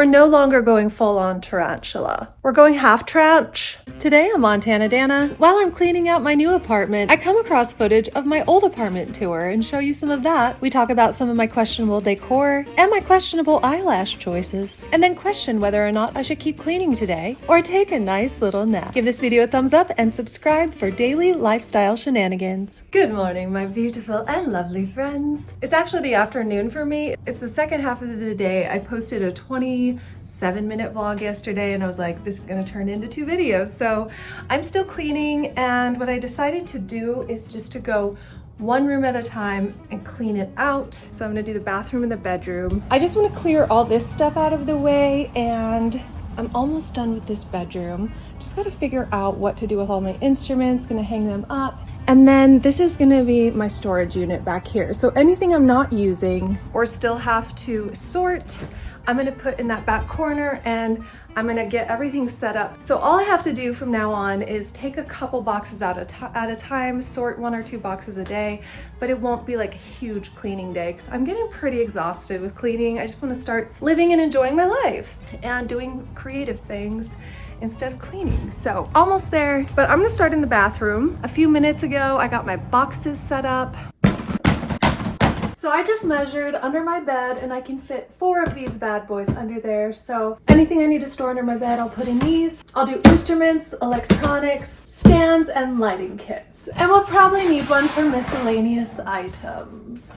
we're no longer going full on tarantula. We're going half tranche. Today on MontanaDanna, while I'm cleaning out my new apartment, I come across footage of my old apartment tour and show you some of that. We talk about some of my questionable decor and my questionable eyelash choices, and then question whether or not I should keep cleaning today or take a nice little nap. Give this video a thumbs up and subscribe for daily lifestyle shenanigans. Good morning, my beautiful and lovely friends. It's actually the afternoon for me. It's the second half of the day. I posted a 27-minute vlog yesterday and I was like, this is gonna turn into 2 videos. So I'm still cleaning, and what I decided to do is just to go one room at a time and clean it out. So I'm gonna do the bathroom and the bedroom. I just wanna clear all this stuff out of the way, and I'm almost done with this bedroom. Just gotta figure out what to do with all my instruments, gonna hang them up. And then this is gonna be my storage unit back here. So anything I'm not using or still have to sort, I'm gonna put in that back corner, and I'm gonna get everything set up. So all I have to do from now on is take a couple boxes at a time, sort 1 or 2 boxes a day, but it won't be like a huge cleaning day because I'm getting pretty exhausted with cleaning. I just wanna start living and enjoying my life and doing creative things instead of cleaning. So almost there, but I'm gonna start in the bathroom. A few minutes ago, I got my boxes set up. So I just measured under my bed and I can fit 4 of these bad boys under there. So anything I need to store under my bed, I'll put in these. I'll do instruments, electronics, stands, and lighting kits. And we'll probably need one for miscellaneous items.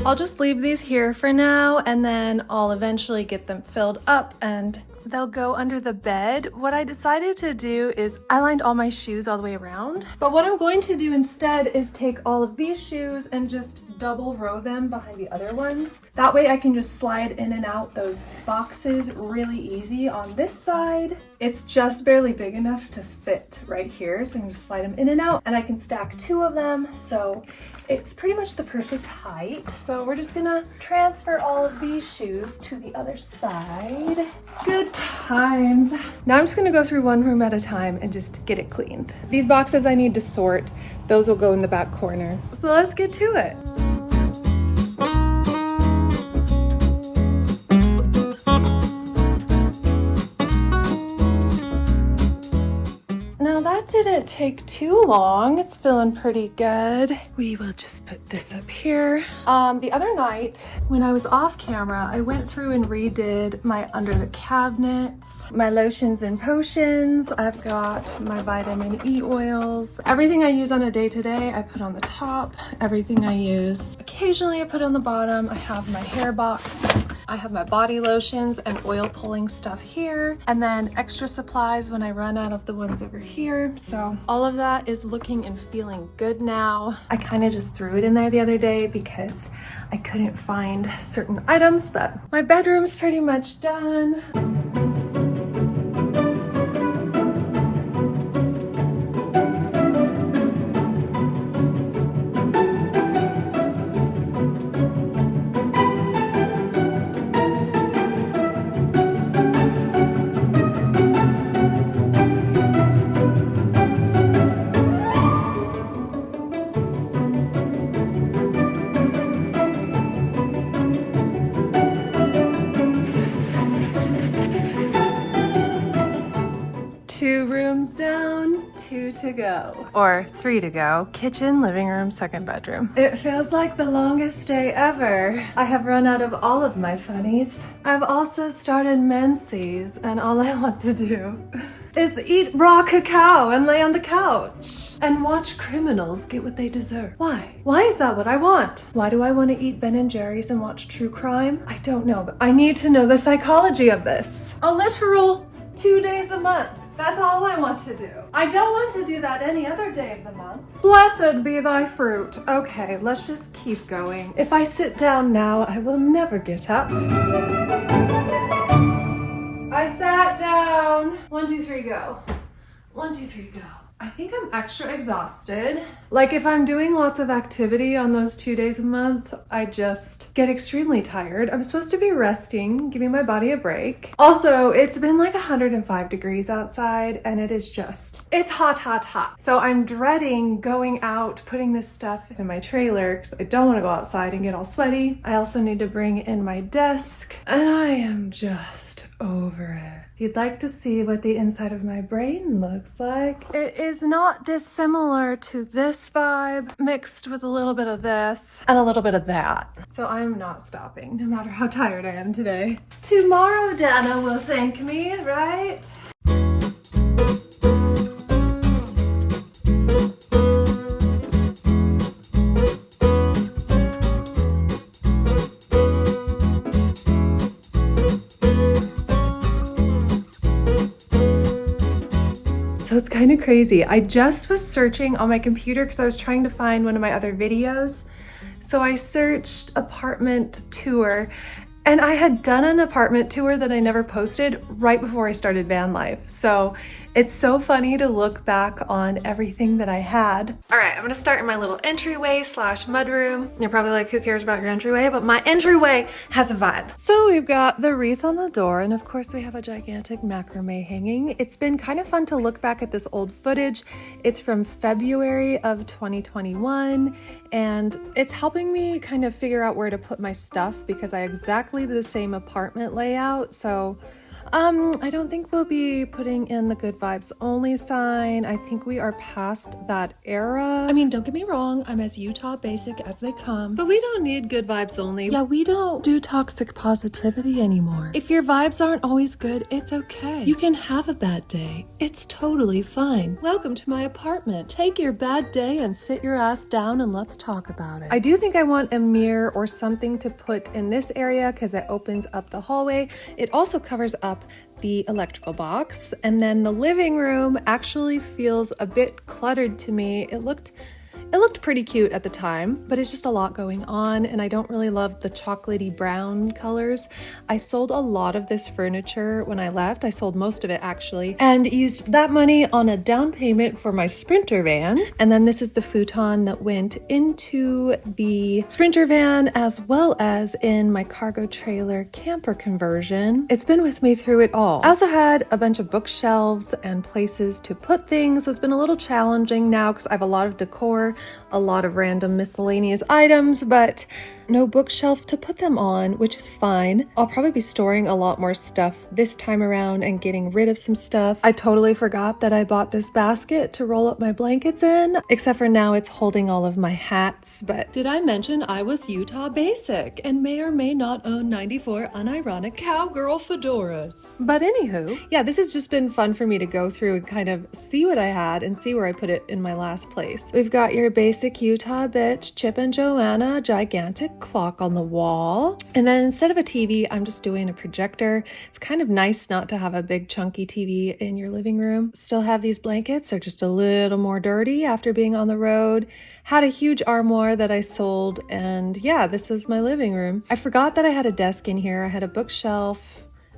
I'll just leave these here for now, and then I'll eventually get them filled up and they'll go under the bed. What I decided to do is I lined all my shoes all the way around, but what I'm going to do instead is take all of these shoes and just double row them behind the other ones. That way I can just slide in and out those boxes really easy. On this side, it's just barely big enough to fit right here, so I can just slide them in and out, and I can stack 2 of them, so it's pretty much the perfect height. So we're just gonna transfer all of these shoes to the other side. Good times. Now I'm just gonna go through one room at a time and just get it cleaned. These boxes I need to sort. Those will go in the back corner. So let's get to it. That didn't take too long. It's feeling pretty good. We will just put this up here. The other night when I was off camera, I went through and redid my under the cabinets, my lotions and potions. I've got my vitamin E oils. Everything I use on a day-to-day, I put on the top. Everything I use occasionally I put on the bottom. I have my hair box. I have my body lotions and oil pulling stuff here, and then extra supplies when I run out of the ones over here. So all of that is looking and feeling good now. I kind of just threw it in there the other day because I couldn't find certain items, but my bedroom's pretty much done. Down, 2 to go, or 3 to go. Kitchen, living room, second bedroom. It feels like the longest day ever. I have run out of all of my funnies. I've also started menses, and all I want to do is eat raw cacao and lay on the couch and watch criminals get what they deserve. Why? Why is that what I want? Why do I want to eat Ben & Jerry's and watch true crime? I don't know, but I need to know the psychology of this. A literal 2 days a month. That's all I want to do. I don't want to do that any other day of the month. Blessed be thy fruit. Okay, let's just keep going. If I sit down now, I will never get up. I sat down. 1, 2, 3, go. 1, 2, 3, go. I think I'm extra exhausted. Like if I'm doing lots of activity on those 2 days a month, I just get extremely tired. I'm supposed to be resting, giving my body a break. Also, it's been like 105 degrees outside and it is just, it's hot, hot, hot. So I'm dreading going out, putting this stuff in my trailer because I don't want to go outside and get all sweaty. I also need to bring in my desk and I am just over it. If you'd like to see what the inside of my brain looks like, it is not dissimilar to this vibe mixed with a little bit of this and a little bit of that. So I'm not stopping no matter how tired I am today. Tomorrow Danna will thank me, right? So it's kind of crazy. I just was searching on my computer because I was trying to find one of my other videos. So I searched apartment tour and I had done an apartment tour that I never posted right before I started van life. So it's so funny to look back on everything that I had. All right, I'm gonna start in my little entryway slash mudroom. You're probably like, who cares about your entryway? But my entryway has a vibe. So we've got the wreath on the door, and of course we have a gigantic macrame hanging. It's been kind of fun to look back at this old footage. It's from February of 2021, and it's helping me kind of figure out where to put my stuff because I have exactly the same apartment layout. So I don't think we'll be putting in the good vibes only sign. I think we are past that era. I mean, don't get me wrong, I'm as Utah basic as they come, but we don't need good vibes only. Yeah, we don't do toxic positivity anymore. If your vibes aren't always good, it's okay. You can have a bad day. It's totally fine. Welcome to my apartment. Take your bad day and sit your ass down and let's talk about it. I do think I want a mirror or something to put in this area because it opens up the hallway. It also covers up the electrical box, and then the living room actually feels a bit cluttered to me. It looked pretty cute at the time, but it's just a lot going on and I don't really love the chocolatey brown colors. I sold a lot of this furniture when I left. I sold most of it actually and used that money on a down payment for my Sprinter van. And then this is the futon that went into the Sprinter van as well as in my cargo trailer camper conversion. It's been with me through it all. I also had a bunch of bookshelves and places to put things, so it's been a little challenging now because I have a lot of decor, a lot of random miscellaneous items, but no bookshelf to put them on, which is fine. I'll probably be storing a lot more stuff this time around and getting rid of some stuff. I totally forgot that I bought this basket to roll up my blankets in, except for now it's holding all of my hats. But did I mention I was Utah basic and may or may not own 94 unironic cowgirl fedoras? But anywho, yeah, this has just been fun for me to go through and kind of see what I had and see where I put it in my last place. We've got your basic Utah bitch Chip and Joanna gigantic clock on the wall, and then instead of a TV I'm just doing a projector. It's kind of nice not to have a big chunky TV in your living room. Still have these blankets, they're just a little more dirty after being on the road. Had a huge armoire that I sold, and yeah, this is my living room. I forgot that I had a desk in here. I had a bookshelf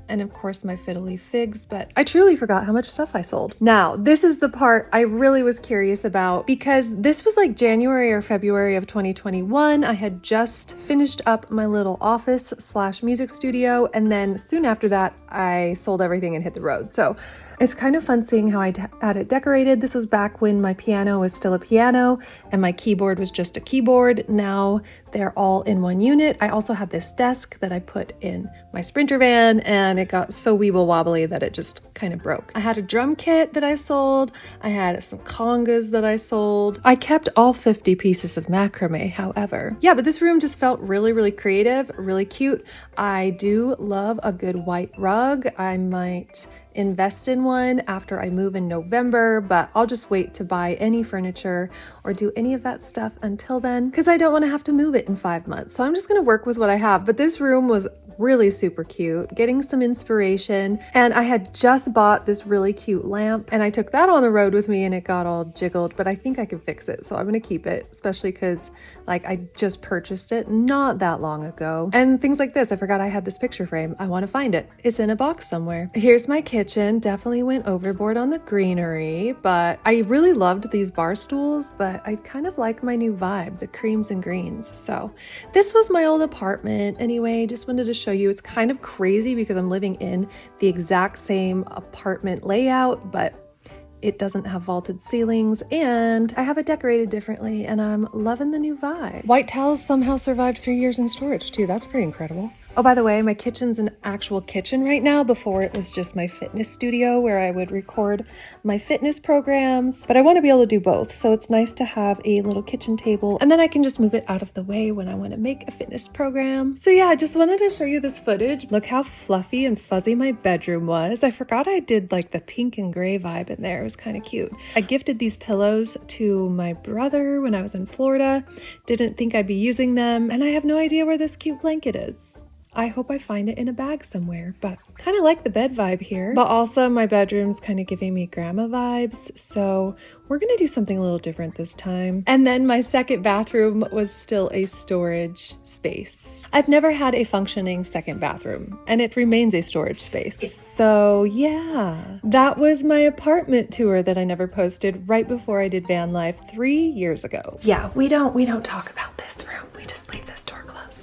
and of course my fiddly figs, but I truly forgot how much stuff I sold. Now, this is the part I really was curious about because this was like January or February of 2021. I had just finished up my little office slash music studio, and then soon after that, I sold everything and hit the road. So it's kind of fun seeing how I had it decorated. This was back when my piano was still a piano and my keyboard was just a keyboard. Now they're all in one unit. I also had this desk that I put in my Sprinter van and it got so weeble wobbly that it just kind of broke. I had a drum kit that I sold. I had some congas that I sold. I kept all 50 pieces of macrame, however. Yeah, but this room just felt really, really creative, really cute. I do love a good white rug. I might invest in one after I move in November, but I'll just wait to buy any furniture or do any of that stuff until then because I don't want to have to move it in 5 months. So I'm just going to work with what I have. But this room was really super cute, getting some inspiration. And I had just bought this really cute lamp and I took that on the road with me and it got all jiggled, but I think I can fix it. So I'm going to keep it, especially because like I just purchased it not that long ago. And things like this, I forgot I had this picture frame. I want to find it. It's in a box somewhere. Here's my kitchen. Definitely went overboard on the greenery, but I really loved these bar stools, but I kind of like my new vibe, the creams and greens. So this was my old apartment. Anyway, just wanted to show you. It's kind of crazy because I'm living in the exact same apartment layout, but it doesn't have vaulted ceilings and I have it decorated differently and I'm loving the new vibe. White towels somehow survived 3 years in storage too. That's pretty incredible. Oh, by the way, my kitchen's an actual kitchen right now. Before it was just my fitness studio where I would record my fitness programs, but I want to be able to do both. So it's nice to have a little kitchen table and then I can just move it out of the way when I want to make a fitness program. So yeah, I just wanted to show you this footage. Look how fluffy and fuzzy my bedroom was. I forgot I did like the pink and gray vibe in there. It was kind of cute. I gifted these pillows to my brother when I was in Florida. Didn't think I'd be using them and I have no idea where this cute blanket is. I hope I find it in a bag somewhere, but kind of like the bed vibe here. But also my bedroom's kind of giving me grandma vibes. So we're going to do something a little different this time. And then my second bathroom was still a storage space. I've never had a functioning second bathroom and it remains a storage space. So yeah, that was my apartment tour that I never posted right before I did van life 3 years ago. Yeah, we don't talk about this room. We just leave this door closed.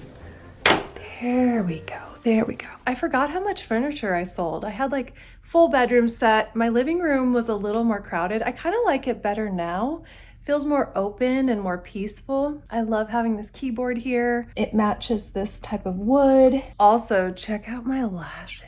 There we go. There we go. I forgot how much furniture I sold. I had like full bedroom set. My living room was a little more crowded. I kind of like it better now. Feels more open and more peaceful. I love having this keyboard here. It matches this type of wood. Also, check out my lashes.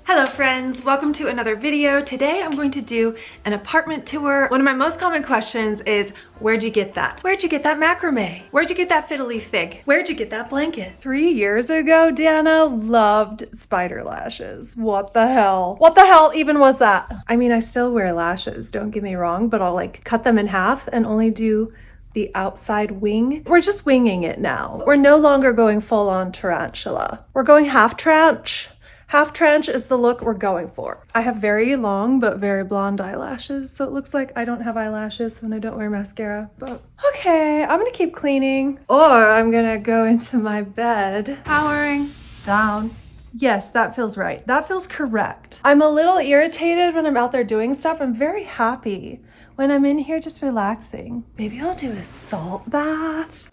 Hello friends, welcome to another video. Today I'm going to do an apartment tour. One of my most common questions is, where'd you get that? Where'd you get that macrame? Where'd you get that fiddle leaf fig? Where'd you get that blanket? 3 years ago, Danna loved spider lashes. What the hell? What the hell even was that? I mean, I still wear lashes, don't get me wrong, but I'll like cut them in half and only do the outside wing. We're just winging it now. We're no longer going full on tarantula. We're going half tranche. Half tranche is the look we're going for. I have very long but very blonde eyelashes, so it looks like I don't have eyelashes when I don't wear mascara, but okay, I'm gonna keep cleaning. Or I'm gonna go into my bed, powering down. Yes, that feels right. That feels correct. I'm a little irritated when I'm out there doing stuff. I'm very happy when I'm in here just relaxing. Maybe I'll do a salt bath.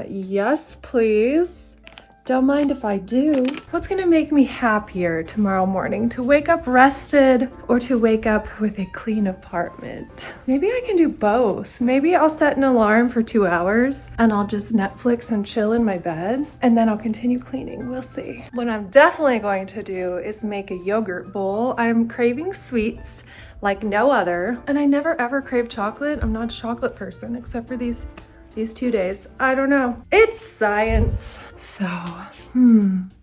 Yes, please. Don't mind if I do. What's gonna make me happier tomorrow morning? To wake up rested or to wake up with a clean apartment? Maybe I can do both. Maybe I'll set an alarm for 2 hours and I'll just Netflix and chill in my bed and then I'll continue cleaning. We'll see. What I'm definitely going to do is make a yogurt bowl. I'm craving sweets like no other. And I never ever crave chocolate. I'm not a chocolate person except for these 2 days. I don't know. It's science. So,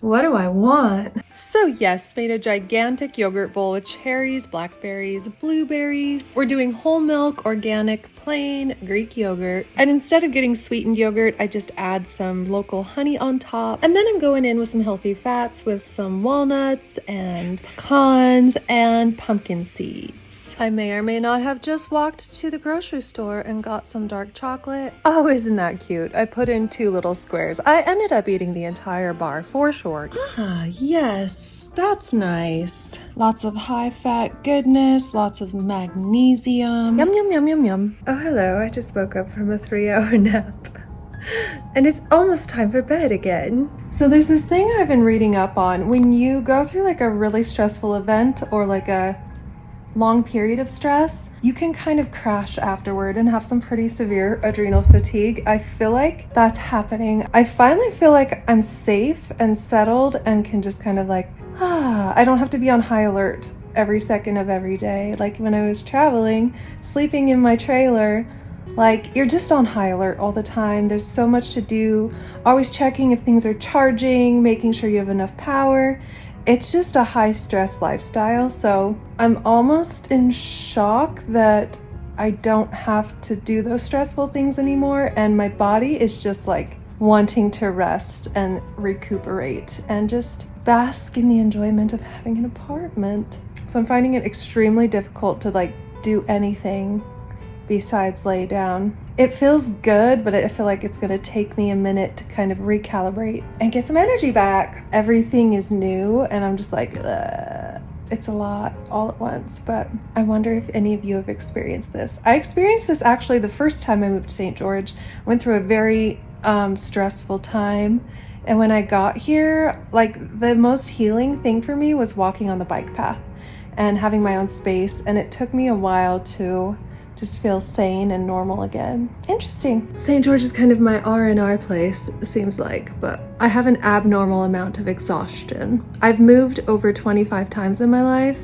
what do I want? So yes, made a gigantic yogurt bowl with cherries, blackberries, blueberries. We're doing whole milk, organic, plain Greek yogurt. And instead of getting sweetened yogurt, I just add some local honey on top. And then I'm going in with some healthy fats with some walnuts and pecans and pumpkin seeds. I may or may not have just walked to the grocery store and got some dark chocolate. Oh, isn't that cute? I put in 2 little squares. I ended up eating the entire bar for short. Ah, yes, that's nice. Lots of high-fat goodness, lots of magnesium. Yum, yum, yum, yum, yum. Oh, hello. I just woke up from a 3-hour nap. And it's almost time for bed again. So there's this thing I've been reading up on. When you go through like a really stressful event or like a long period of stress, you can kind of crash afterward and have some pretty severe adrenal fatigue. I feel like that's happening. I finally feel like I'm safe and settled and can just kind of like, I don't have to be on high alert every second of every day. Like when I was traveling, sleeping in my trailer, like you're just on high alert all the time. There's so much to do, always checking if things are charging, making sure you have enough power. It's just a high stress lifestyle, so I'm almost in shock that I don't have to do those stressful things anymore, and my body is just like wanting to rest and recuperate and just bask in the enjoyment of having an apartment. So I'm finding it extremely difficult to like do anything besides lay down. It feels good, but I feel like it's gonna take me a minute to kind of recalibrate and get some energy back. Everything is new and I'm just like, ugh. It's a lot all at once, but I wonder if any of you have experienced this. I experienced this actually the first time I moved to St. George. I went through a very stressful time. And when I got here, like the most healing thing for me was walking on the bike path and having my own space. And it took me a while to just feel sane and normal again. Interesting. St. George is kind of my R&R place, it seems like, but I have an abnormal amount of exhaustion. I've moved over 25 times in my life,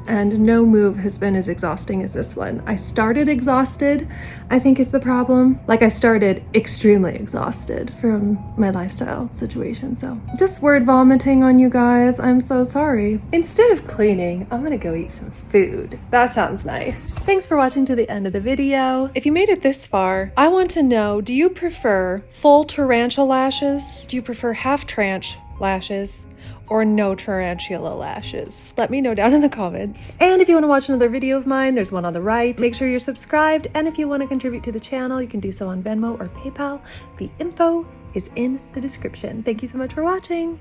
and no move has been as exhausting as this one. I started exhausted, I think is the problem. Like I started extremely exhausted from my lifestyle situation. So just word vomiting on you guys. I'm so sorry. Instead of cleaning, I'm gonna go eat some food. That sounds nice. Thanks for watching to the end of the video. If you made it this far, I want to know, do you prefer full tarantula lashes? Do you prefer half tranche lashes? Or no tarantula lashes? Let me know down in the comments. And if you want to watch another video of mine, there's one on the right. Make sure you're subscribed, and if you want to contribute to the channel, you can do so on Venmo or PayPal. The info is in the description. Thank you so much for watching.